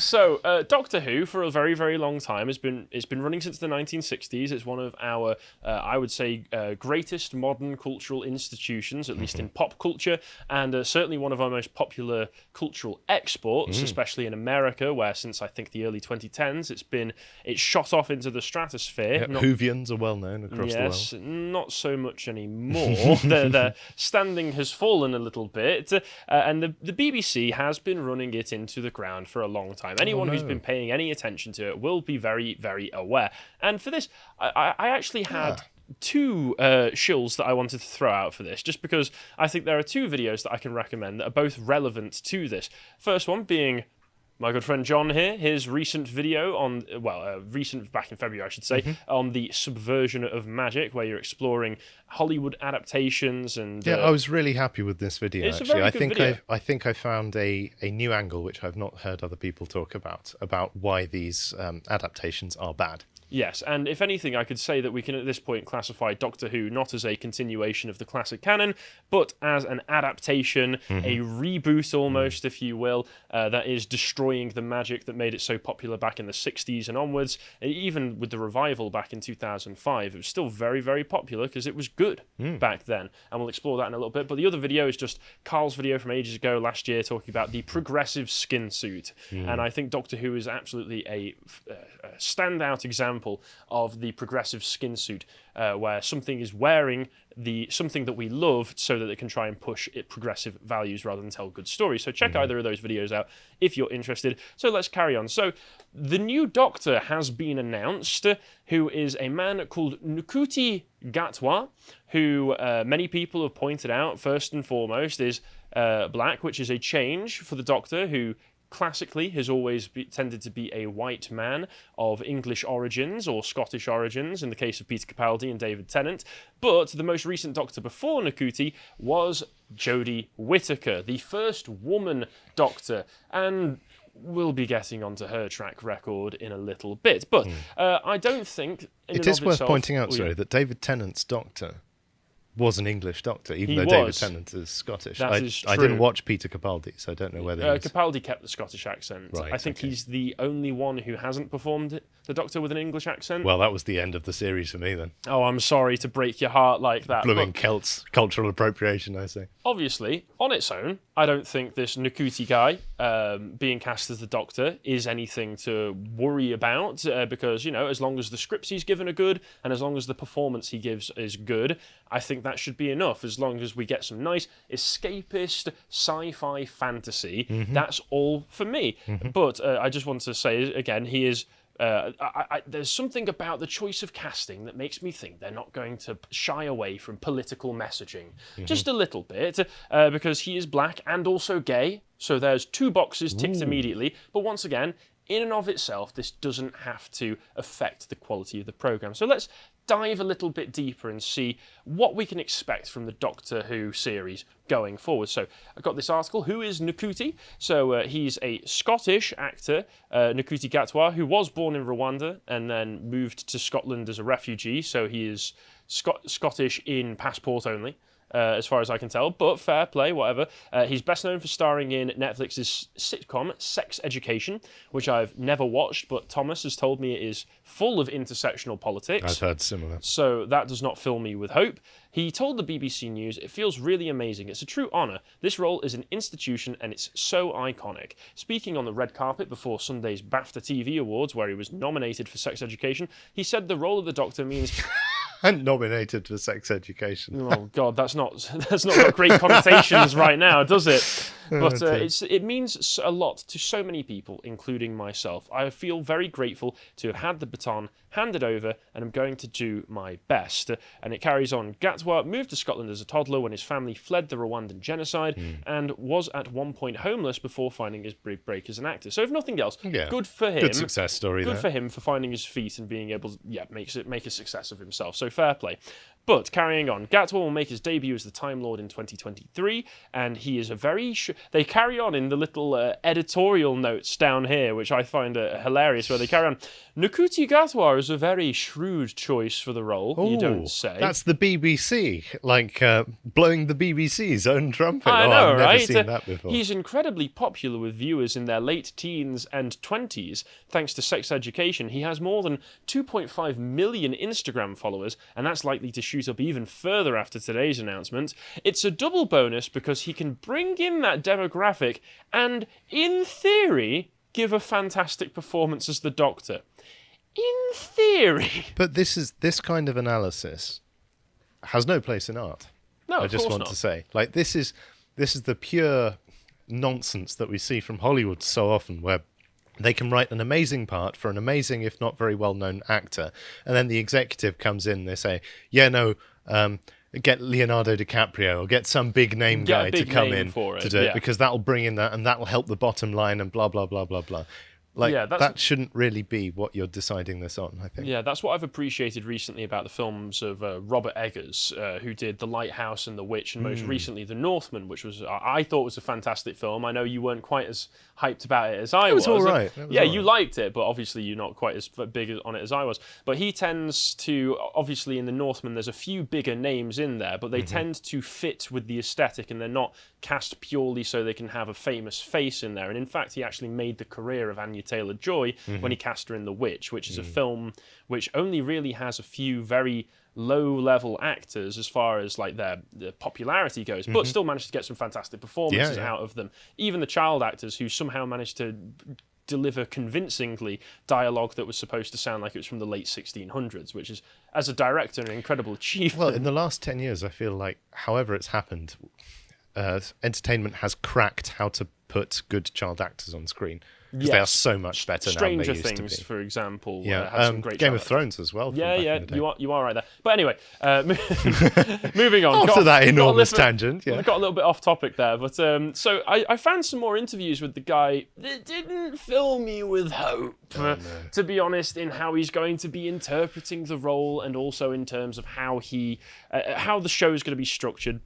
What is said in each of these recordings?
So, Doctor Who, for a very, very long time, it's been running since the 1960s. It's one of our, I would say, greatest modern cultural institutions, at least in pop culture, and certainly one of our most popular cultural exports, especially in America, where since I think the early 2010s, it's shot off into the stratosphere. Yep, Whovians are well known across the world. Yes, not so much anymore. Their standing has fallen a little bit, and the BBC has been running it into the ground for a long time. Anyone who's been paying any attention to it will be very, very aware. And for this, I actually had two shills that I wanted to throw out for this, just because I think there are two videos that I can recommend that are both relevant to this. First one being my good friend John here, his recent video on, recent back in February, I should say, on the Subversion of magic, where you're exploring Hollywood adaptations and... Yeah, I was really happy with this video, it's actually. A very good video. I think I found a new angle, which I've not heard other people talk about why these adaptations are bad. Yes, and if anything, I could say that we can at this point classify Doctor Who not as a continuation of the classic canon, but as an adaptation, a reboot almost, if you will, that is destroying the magic that made it so popular back in the 60s and onwards. Even with the revival back in 2005, it was still very, very popular because it was good back then, and we'll explore that in a little bit. But the other video is just Carl's video from ages ago, last year, talking about the progressive skin suit, and I think Doctor Who is absolutely a standout example of the progressive skin suit, where something is wearing something that we love so that it can try and push progressive values rather than tell good stories. So check either of those videos out if you're interested. So let's carry on. So the new Doctor has been announced, who is a man called Ncuti Gatwa, who many people have pointed out, first and foremost, is black, which is a change for the Doctor, who classically has always tended to be a white man of English origins or Scottish origins in the case of Peter Capaldi and David Tennant. But the most recent Doctor before Ncuti was Jodie Whittaker, the first woman Doctor, and we'll be getting onto her track record in a little bit. But I don't think... It is worth pointing out, that David Tennant's Doctor was an English Doctor, even though David Tennant is Scottish. That is true. I didn't watch Peter Capaldi, so I don't know whether Capaldi kept the Scottish accent. Right, I think he's the only one who hasn't performed the Doctor with an English accent. Well, that was the end of the series for me, then. Oh, I'm sorry to break your heart like that. Blooming Celts, cultural appropriation, I say. Obviously, on its own, I don't think this Ncuti guy being cast as the Doctor is anything to worry about, because, as long as the scripts he's given are good, and as long as the performance he gives is good, I think that should be enough. As long as we get some nice escapist sci-fi fantasy, that's all for me. But I just want to say, again, he is... there's something about the choice of casting that makes me think they're not going to shy away from political messaging. Just a little bit, because he is black and also gay, so there's two boxes ticked immediately. But once again, in and of itself, this doesn't have to affect the quality of the programme. So let's dive a little bit deeper and see what we can expect from the Doctor Who series going forward. So I've got this article. Who is Ncuti? So he's a Scottish actor, Ncuti Gatwa, who was born in Rwanda and then moved to Scotland as a refugee. So he is Scottish in passport only. As far as I can tell, but fair play, whatever. He's best known for starring in Netflix's sitcom Sex Education, which I've never watched, but Thomas has told me it is full of intersectional politics. I've heard similar. So that does not fill me with hope. He told the BBC News, "It feels really amazing. It's a true honour. This role is an institution and it's so iconic." Speaking on the red carpet before Sunday's BAFTA TV Awards, where he was nominated for Sex Education, he said the role of the Doctor means... And nominated for Sex Education. Oh God, that's not got great connotations right now, does it? But it means a lot to so many people, including myself. I feel very grateful to have had the baton handed over, and I'm going to do my best. And it carries on. Gatwa moved to Scotland as a toddler when his family fled the Rwandan genocide and was at one point homeless before finding his big break as an actor. So if nothing else, good for him. Good success story. Good for him for finding his feet and being able to make a success of himself. So fair play. But carrying on, Gatwa will make his debut as the Time Lord in 2023, and he is a very... They carry on in the little editorial notes down here, which I find hilarious, where they carry on. Nkuti Gatwa is a very shrewd choice for the role, you don't say. That's the BBC, like blowing the BBC's own trumpet. I know, I've right? never seen that before. He's incredibly popular with viewers in their late teens and 20s, thanks to Sex Education. He has more than 2.5 million Instagram followers, and that's likely to shoot up even further after today's announcement. It's a double bonus because he can bring in that demographic and, in theory, give a fantastic performance as the Doctor. In theory. But this kind of analysis has no place in art. No, I just want to say, like, this is the pure nonsense that we see from Hollywood so often, where they can write an amazing part for an amazing, if not very well-known actor, and then the executive comes in and they say, get Leonardo DiCaprio or get some big name guy to come in to do it, because that'll bring in that and that'll help the bottom line and blah, blah, blah, blah, blah. Like, that shouldn't really be what you're deciding this on, I think. Yeah, that's what I've appreciated recently about the films of Robert Eggers, who did The Lighthouse and The Witch, and most recently The Northman, which was I thought was a fantastic film. I know you weren't quite as hyped about it as I was. It was all right. You liked it, but obviously you're not quite as big on it as I was. But he tends to, obviously in The Northman, there's a few bigger names in there, but they tend to fit with the aesthetic, and they're not cast purely so they can have a famous face in there. And in fact, he actually made the career of Anya Taylor-Joy when he cast her in The Witch, which is a film which only really has a few very low-level actors as far as like their popularity goes, but still managed to get some fantastic performances out of them. Even the child actors who somehow managed to deliver convincingly dialogue that was supposed to sound like it was from the late 1600s, which is, as a director, an incredible achievement. Well, in the last 10 years, I feel like, however it's happened, entertainment has cracked how to put good child actors on screen. Because they are so much better now than they used to be. Stranger Things, for example, had some great Game of Thrones as well. You are right there. But anyway, moving on. After that enormous tangent, we got a little bit off topic there. But so I found some more interviews with the guy that didn't fill me with hope, to be honest, in how he's going to be interpreting the role, and also in terms of how the show is going to be structured.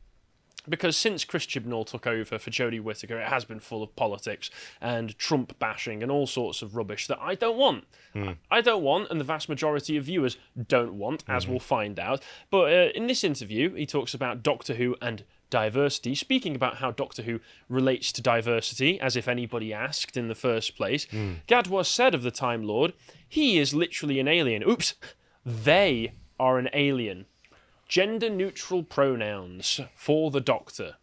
Because since Chris Chibnall took over for Jodie Whittaker, it has been full of politics and Trump bashing and all sorts of rubbish that I don't want. I don't want, and the vast majority of viewers don't want, as we'll find out. But in this interview, he talks about Doctor Who and diversity, speaking about how Doctor Who relates to diversity, as if anybody asked in the first place. Gatwa said of the Time Lord, he is literally an alien. Oops, they are an alien. Gender-neutral pronouns for the Doctor.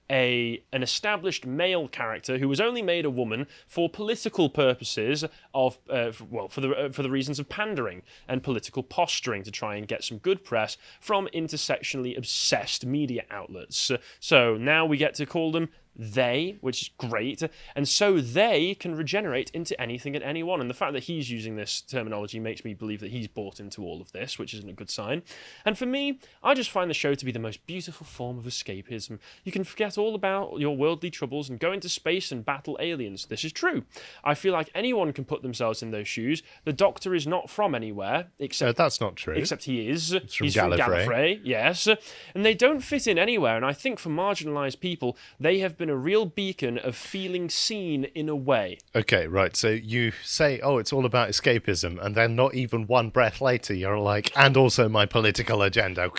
An established male character who was only made a woman for political purposes of, for the reasons of pandering and political posturing to try and get some good press from intersectionally obsessed media outlets. So now we get to call them they, which is great, and so they can regenerate into anything and anyone, and the fact that he's using this terminology makes me believe that he's bought into all of this, which isn't a good sign. And for me, I just find the show to be the most beautiful form of escapism. You can forget all about your worldly troubles and go into space and battle aliens. This is true. I feel like anyone can put themselves in those shoes. The Doctor is not from anywhere, except... that's not true. Except he is. He's from Gallifrey, yes. And they don't fit in anywhere, and I think for marginalised people, they have been a real beacon of feeling seen in a way. Okay, right. So you say, it's all about escapism, and then not even one breath later, you're like, and also my political agenda.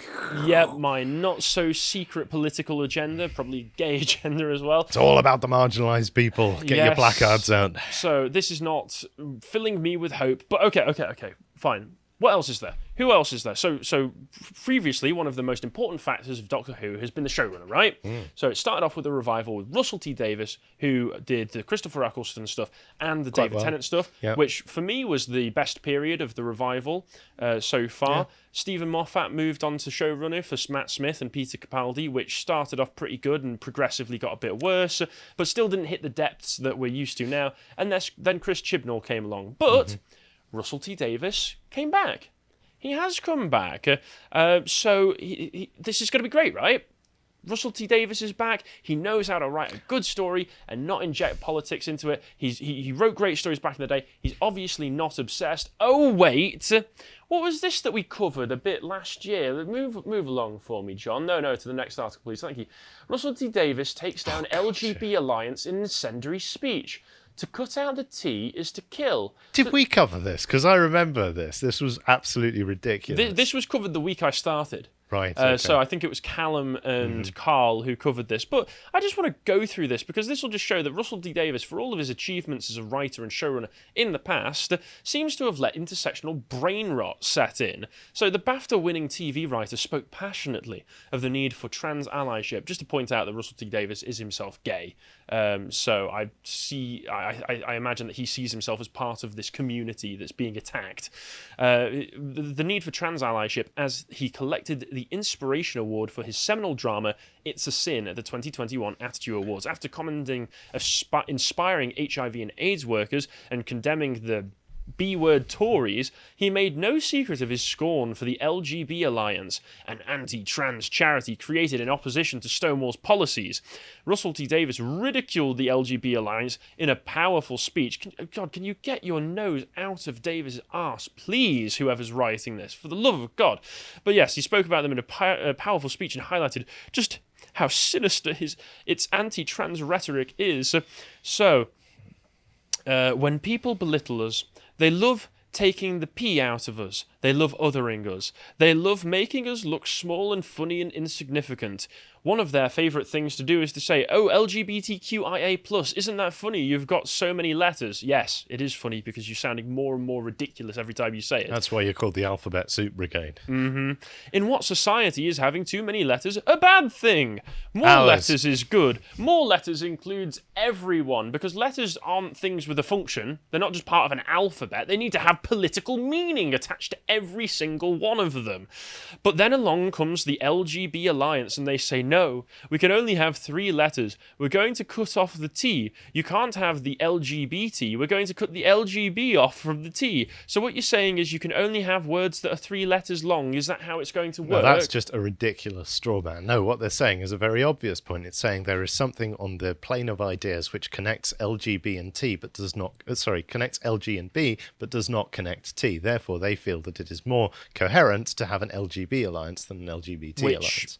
Yeah, my not-so-secret political agenda, probably gay agenda as well. It's all about the marginalised people. Get your placards out. So this is not filling me with hope, but okay, fine. What else is there? Who else is there? So previously, one of the most important factors of Doctor Who has been the showrunner, right? So it started off with a revival with Russell T Davies, who did the Christopher Eccleston stuff and the David Tennant stuff, which for me was the best period of the revival so far. Yeah. Stephen Moffat moved on to showrunner for Matt Smith and Peter Capaldi, which started off pretty good and progressively got a bit worse, but still didn't hit the depths that we're used to now. And then Chris Chibnall came along. But Russell T Davies came back. He has come back. So this is going to be great, right? Russell T Davies is back. He knows how to write a good story and not inject politics into it. He wrote great stories back in the day. He's obviously not obsessed. Oh, wait. What was this that we covered a bit last year? Move along for me, John. No, to the next article, please. Thank you. Russell T Davies takes down LGB alliance in incendiary speech. To cut out the T is to kill. Did we cover this? Because I remember this. This was absolutely ridiculous. This was covered the week I started. Right. Okay. So I think it was Callum and Carl who covered this. But I just want to go through this because this will just show that Russell T Davies, for all of his achievements as a writer and showrunner in the past, seems to have let intersectional brain rot set in. So the BAFTA-winning TV writer spoke passionately of the need for trans allyship, just to point out that Russell T Davies is himself gay. So I imagine that he sees himself as part of this community that's being attacked. The need for trans allyship, as he collected the Inspiration Award for his seminal drama It's a Sin at the 2021 Attitude Awards. After commending inspiring HIV and AIDS workers and condemning the B-word Tories, he made no secret of his scorn for the LGB Alliance, an anti-trans charity created in opposition to Stonewall's policies. Russell T Davies ridiculed the LGB Alliance in a powerful speech. Can you get your nose out of Davies' arse, please, whoever's writing this, for the love of God. But yes, he spoke about them in a powerful speech and highlighted just how sinister its anti-trans rhetoric is. So, when people belittle us, they love taking the P out of us. They love othering us. They love making us look small and funny and insignificant. One of their favourite things to do is to say, oh, LGBTQIA+, isn't that funny? You've got so many letters. Yes, it is funny because you're sounding more and more ridiculous every time you say it. That's why you're called the Alphabet Soup Brigade. Mm-hmm. In what society is having too many letters a bad thing? More Ours. letters is good. More letters includes everyone, because letters aren't things with a function. They're not just part of an alphabet. They need to have political meaning attached to every single one of them. But then along comes the LGB Alliance and they say, no, we can only have 3 letters. We're going to cut off the T. You can't have the LGBT. We're going to cut the LGB off from the T. So what you're saying is you can only have words that are 3 letters long. Is that how it's going to work? No, that's just a ridiculous straw man. No, what they're saying is a very obvious point. It's saying there is something on the plane of ideas which connects LGB and T, but does not, connects LG and B, but does not connect T. Therefore, they feel that it is more coherent to have an LGB alliance than an LGBT alliance.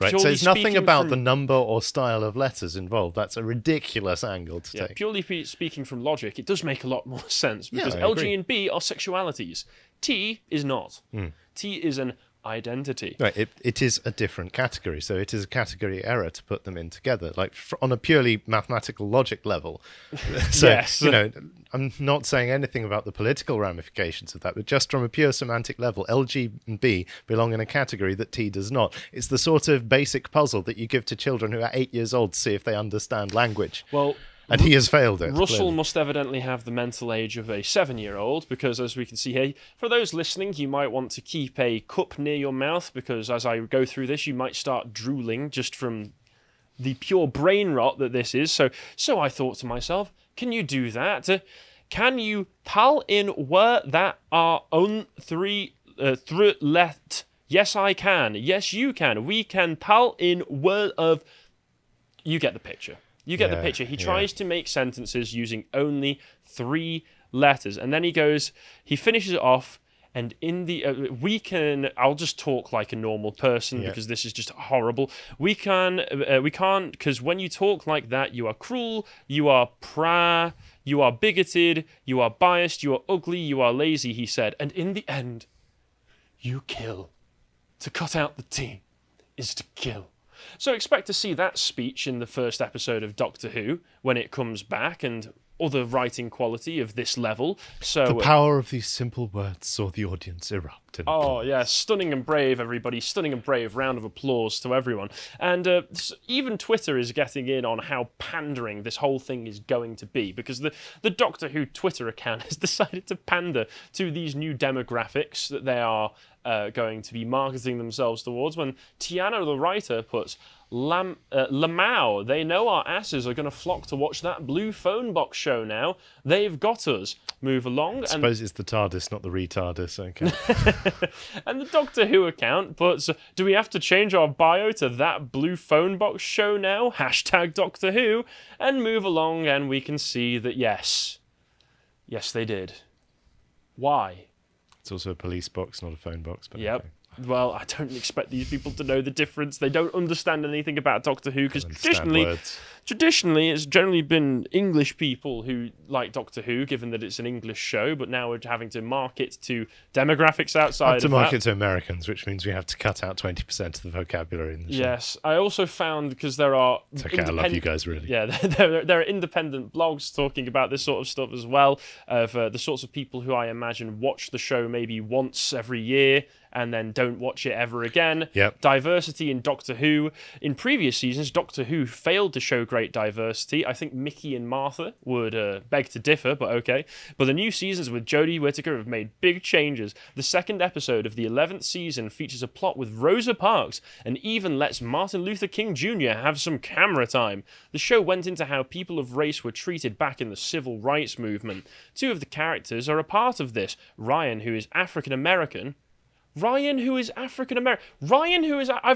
Right, so it's nothing about the number or style of letters involved. That's a ridiculous angle to take. Purely speaking from logic, it does make a lot more sense because I agree. LG and B are sexualities. T is not. T is an identity. Right, it is a different category, so it is a category error to put them in together, like on a purely mathematical logic level. So, yes. I'm not saying anything about the political ramifications of that, but just from a pure semantic level, LG and B belong in a category that T does not. It's the sort of basic puzzle that you give to children who are 8 years old to see if they understand language. Well, and he has failed it. Russell clearly. must evidently have the mental age of a 7-year-old because, as we can see here, for those listening, you might want to keep a cup near your mouth because as I go through this, you might start drooling just from the pure brain rot that this is. So I thought to myself, can you do that? Can you tell in where that are on 3 let? Yes, I can. Yes, you can. We can tell in word of... You get the picture. You get the picture. He tries to make sentences using only 3 letters. And then he finishes it off, and in the... I'll just talk like a normal person because this is just horrible. We can't, because when you talk like that, you are cruel, you are you are bigoted, you are biased, you are ugly, you are lazy, he said. And in the end, you kill. To cut out the T is to kill. So expect to see that speech in the first episode of Doctor Who when it comes back, and other writing quality of this level. So the power of these simple words saw the audience erupt in applause. Yeah, stunning and brave, everybody. Stunning and brave. Round of applause to everyone. And even Twitter is getting in on how pandering this whole thing is going to be, because the Doctor Who Twitter account has decided to pander to these new demographics that they are going to be marketing themselves towards, when Tiana, the writer, puts Lamau, they know our asses are going to flock to watch that blue phone box show now. They've got us. Move along. I suppose it's the TARDIS, not the retardis. Okay. And the Doctor Who account puts, do we have to change our bio to that blue phone box show now? Hashtag Doctor Who. And move along, and we can see that yes, they did. Why? It's also a police box, not a phone box. But yep. Okay. Well, I don't expect these people to know the difference. They don't understand anything about Doctor Who, because traditionally it's generally been English people who like Doctor Who, given that it's an English show, but now we're having to market to demographics outside of that. To market to Americans, which means we have to cut out 20% of the vocabulary in the show. Yes. I also found, because there are... It's okay, I love you guys, really. Yeah, there are independent blogs talking about this sort of stuff as well, of the sorts of people who I imagine watch the show maybe once every year, and then don't watch it ever again. Yep. Diversity in Doctor Who. In previous seasons, Doctor Who failed to show great diversity. I think Mickey and Martha would beg to differ, but okay. But the new seasons with Jodie Whittaker have made big changes. The second episode of the 11th season features a plot with Rosa Parks, and even lets Martin Luther King Jr. have some camera time. The show went into how people of race were treated back in the civil rights movement. Two of the characters are a part of this. Ryan, who is African American. I've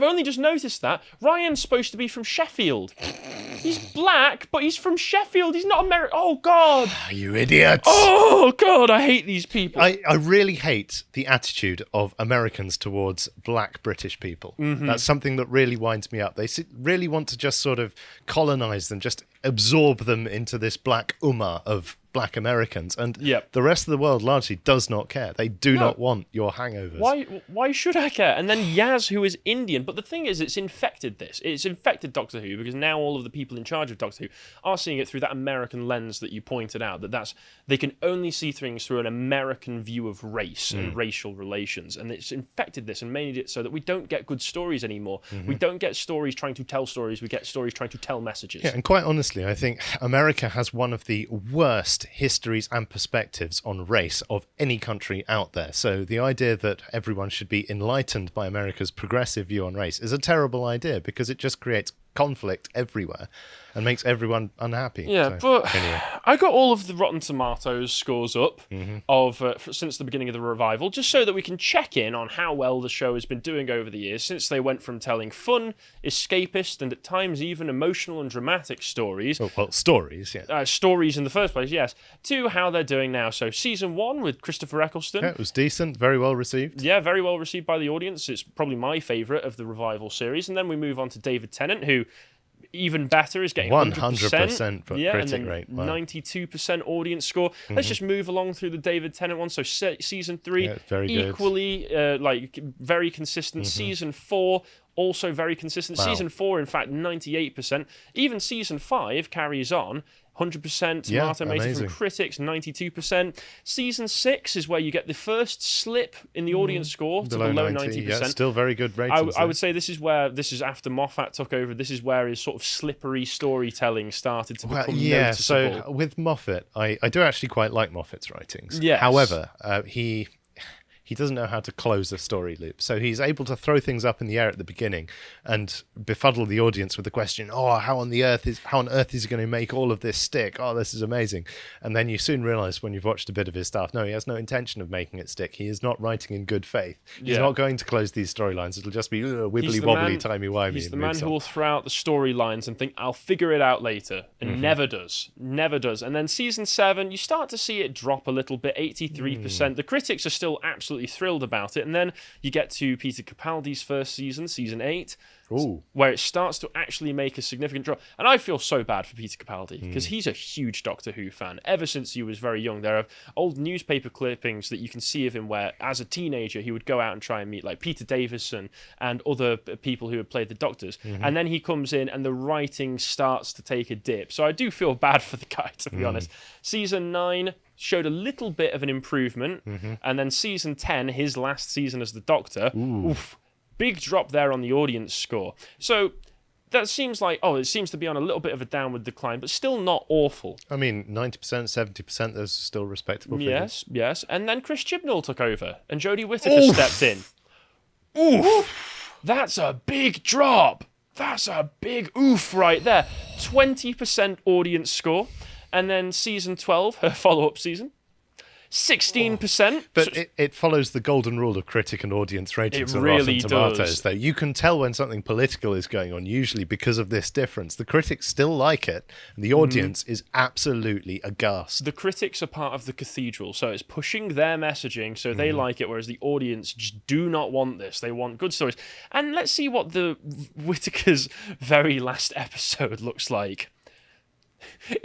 only just noticed that. Ryan's supposed to be from Sheffield. He's black, but he's from Sheffield. He's not American. Oh, God. You idiots. Oh, God, I hate these people. I really hate the attitude of Americans towards black British people. Mm-hmm. That's something that really winds me up. They really want to just sort of colonize them, just absorb them into this black ummah of black Americans, and the rest of the world largely does not care. They do not want your hangovers. Why should I care? And then Yaz, who is Indian, but the thing is, it's infected Doctor Who, because now all of the people in charge of Doctor Who are seeing it through that American lens that you pointed out, they can only see things through an American view of race and racial relations, and it's infected this and made it so that we don't get good stories anymore. Mm-hmm. We don't get stories trying to tell stories, we get stories trying to tell messages. Yeah, and quite honestly, I think America has one of the worst histories and perspectives on race of any country out there. So the idea that everyone should be enlightened by America's progressive view on race is a terrible idea, because it just creates conflict everywhere and makes everyone unhappy. Yeah, so, but anyway. I got all of the Rotten Tomatoes scores up since the beginning of the revival, just so that we can check in on how well the show has been doing over the years, since they went from telling fun, escapist, and at times even emotional and dramatic stories. Well, stories, yeah. Stories in the first place, yes, to how they're doing now. So season 1 with Christopher Eccleston. Yeah, it was decent, very well received. Yeah, very well received by the audience. It's probably my favourite of the revival series. And then we move on to David Tennant, who... even better, is getting 100% critic rate. Wow. 92% audience score. Let's just move along through the David Tennant one. So season 3, very equally very consistent. Season 4, also very consistent. Wow. Season 4, in fact, 98%. Even season 5 carries on. 100% tomato meter from critics, 92%. Season 6 is where you get the first slip in the audience score to below 90%. Yeah, still very good ratings. I would say this is after Moffat took over. This is where his sort of slippery storytelling started to become noticeable. So with Moffat, I do actually quite like Moffat's writings. Yes. However, he doesn't know how to close a story loop. So he's able to throw things up in the air at the beginning and befuddle the audience with the question, how on earth is he going to make all of this stick? Oh, this is amazing. And then you soon realize when you've watched a bit of his stuff, no, he has no intention of making it stick. He is not writing in good faith. He's not going to close these storylines. It'll just be wibbly-wobbly, timey-wimey. He's the man who will throw out the storylines and think, I'll figure it out later. And never does. And then season 7, you start to see it drop a little bit, 83%. The critics are still absolutely thrilled about it, and then you get to Peter Capaldi's first season 8, where it starts to actually make a significant drop. And I feel so bad for Peter Capaldi, because he's a huge Doctor Who fan ever since he was very young. There are old newspaper clippings that you can see of him where, as a teenager, he would go out and try and meet like Peter Davies and other people who had played the Doctors, and then he comes in and the writing starts to take a dip. So I do feel bad for the guy, to be honest. Season 9 showed a little bit of an improvement, and then season 10, his last season as the Doctor, big drop there on the audience score. So that seems like, it seems to be on a little bit of a downward decline, but still not awful. I mean, 90%, 70%, those are still respectable figures. Yes. And then Chris Chibnall took over, and Jodie Whittaker stepped in. Oof! That's a big drop. That's a big oof right there. 20% audience score. And then season 12, her follow-up season, 16%. But it follows the golden rule of critic and audience ratings on really Rotten Tomatoes, does. though. You can tell when something political is going on, usually because of this difference. The critics still like it, and the audience is absolutely aghast. The critics are part of the cathedral, so it's pushing their messaging, so they like it, whereas the audience just do not want this. They want good stories. And let's see what the Whittaker's very last episode looks like.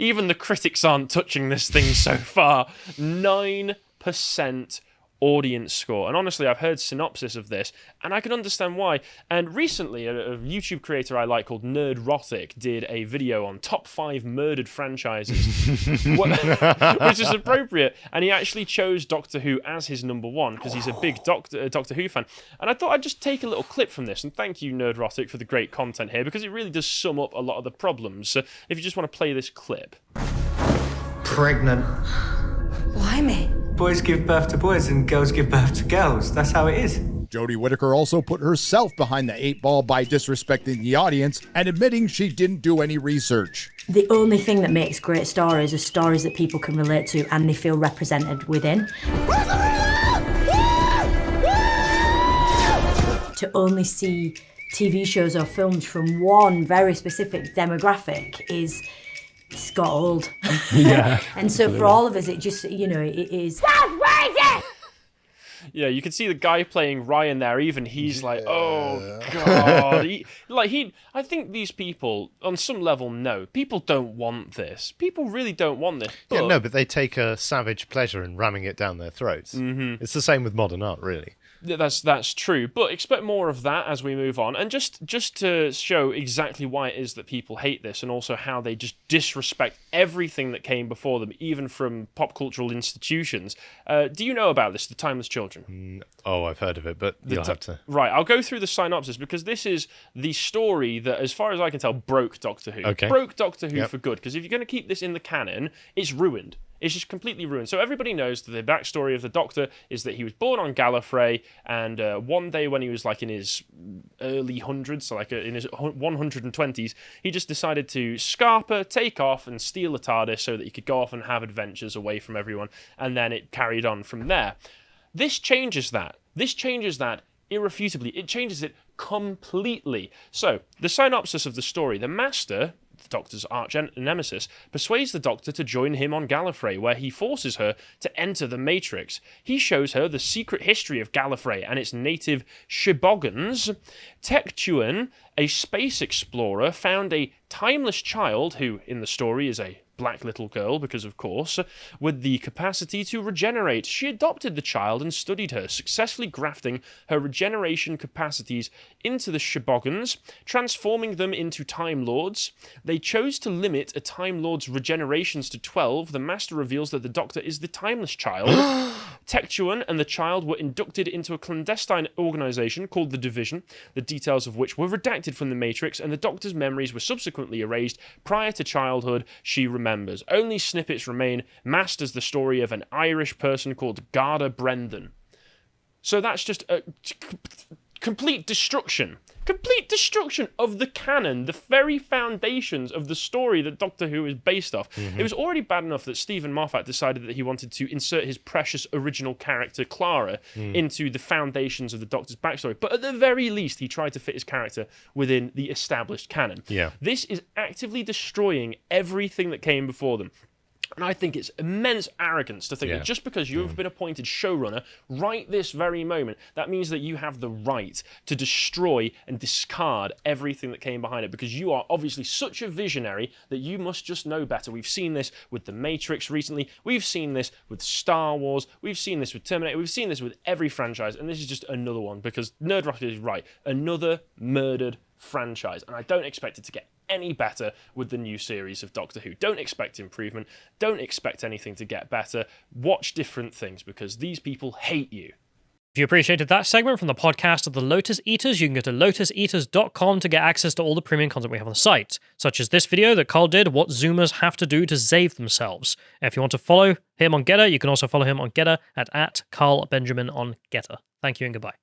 Even the critics aren't touching this thing so far. 9% audience score. And honestly, I've heard synopsis of this, and I can understand why. And recently, a YouTube creator I like called Nerdrotic did a video on top 5 murdered franchises, which is appropriate. And he actually chose Doctor Who as his number 1 because he's a big Doctor Who fan. And I thought I'd just take a little clip from this. And thank you, Nerdrotic, for the great content here, because it really does sum up a lot of the problems. So if you just want to play this clip. Pregnant. Why me? Boys give birth to boys and girls give birth to girls. That's how it is. Jodie Whittaker also put herself behind the 8 ball by disrespecting the audience and admitting she didn't do any research. The only thing that makes great stories are stories that people can relate to and they feel represented within. To only see TV shows or films from one very specific demographic is... It's got old. Yeah. And so for all of us, it just, it is... Yeah, you can see the guy playing Ryan there. Even he's like, "Oh God!" I think these people, on some level, know people don't want this. People really don't want this. But... but they take a savage pleasure in ramming it down their throats. It's the same with modern art, really. That's true, but expect more of that as we move on. And just to show exactly why it is that people hate this, and also how they just disrespect everything that came before them, even from pop cultural institutions. Do you know about this, The Timeless Children? Oh, I've heard of it, but you'll have to... Right, I'll go through the synopsis, because this is the story that, as far as I can tell, broke Doctor Who. Okay. Broke Doctor Who for good, because if you're going to keep this in the canon, it's ruined. It's just completely ruined. So everybody knows that the backstory of the Doctor is that he was born on Gallifrey, and one day when he was like in his early hundreds, so like in his 120s, he just decided to scarper, take off, and steal a TARDIS so that he could go off and have adventures away from everyone, and then it carried on from there. This changes that. This changes that irrefutably. It changes it completely. So, the synopsis of the story. The Master, the Doctor's arch nemesis, persuades the Doctor to join him on Gallifrey, where he forces her to enter the Matrix. He shows her the secret history of Gallifrey and its native Shibogans. Tectuan, a space explorer, found a timeless child, who, in the story, is a black little girl, because of course, with the capacity to regenerate. She adopted the child and studied her, successfully grafting her regeneration capacities into the Shibogans, transforming them into Time Lords. They chose to limit a Time Lord's regenerations to 12. The Master reveals that the Doctor is the timeless child. Tectuan and the child were inducted into a clandestine organization called the Division, the details of which were redacted from the Matrix, and the Doctor's memories were subsequently erased. Prior to childhood, she remembers. Only snippets remain. Masters the story of an Irish person called Garda Brendan. So that's just a complete destruction. Complete destruction of the canon, the very foundations of the story that Doctor Who is based off. It was already bad enough that Stephen Moffat decided that he wanted to insert his precious original character, Clara, into the foundations of the Doctor's backstory. But at the very least, he tried to fit his character within the established canon. Yeah. This is actively destroying everything that came before them. And I think it's immense arrogance to think that just because you have been appointed showrunner right this very moment, that means that you have the right to destroy and discard everything that came behind it, because you are obviously such a visionary that you must just know better. We've seen this with The Matrix recently. We've seen this with Star Wars. We've seen this with Terminator. We've seen this with every franchise, and this is just another one, because Nerdrock is right. Another murdered franchise, and I don't expect it to get any better with the new series of Doctor Who. Don't expect improvement. Don't expect anything to get better. Watch different things, because these people hate you. If you appreciated that segment from the podcast of the Lotus Eaters, you can go to lotuseaters.com to get access to all the premium content we have on the site, such as this video that Carl did, what Zoomers have to do to save themselves. And if you want to follow him on Getter, you can also follow him on Getter at Carl Benjamin on Getter. Thank you and goodbye.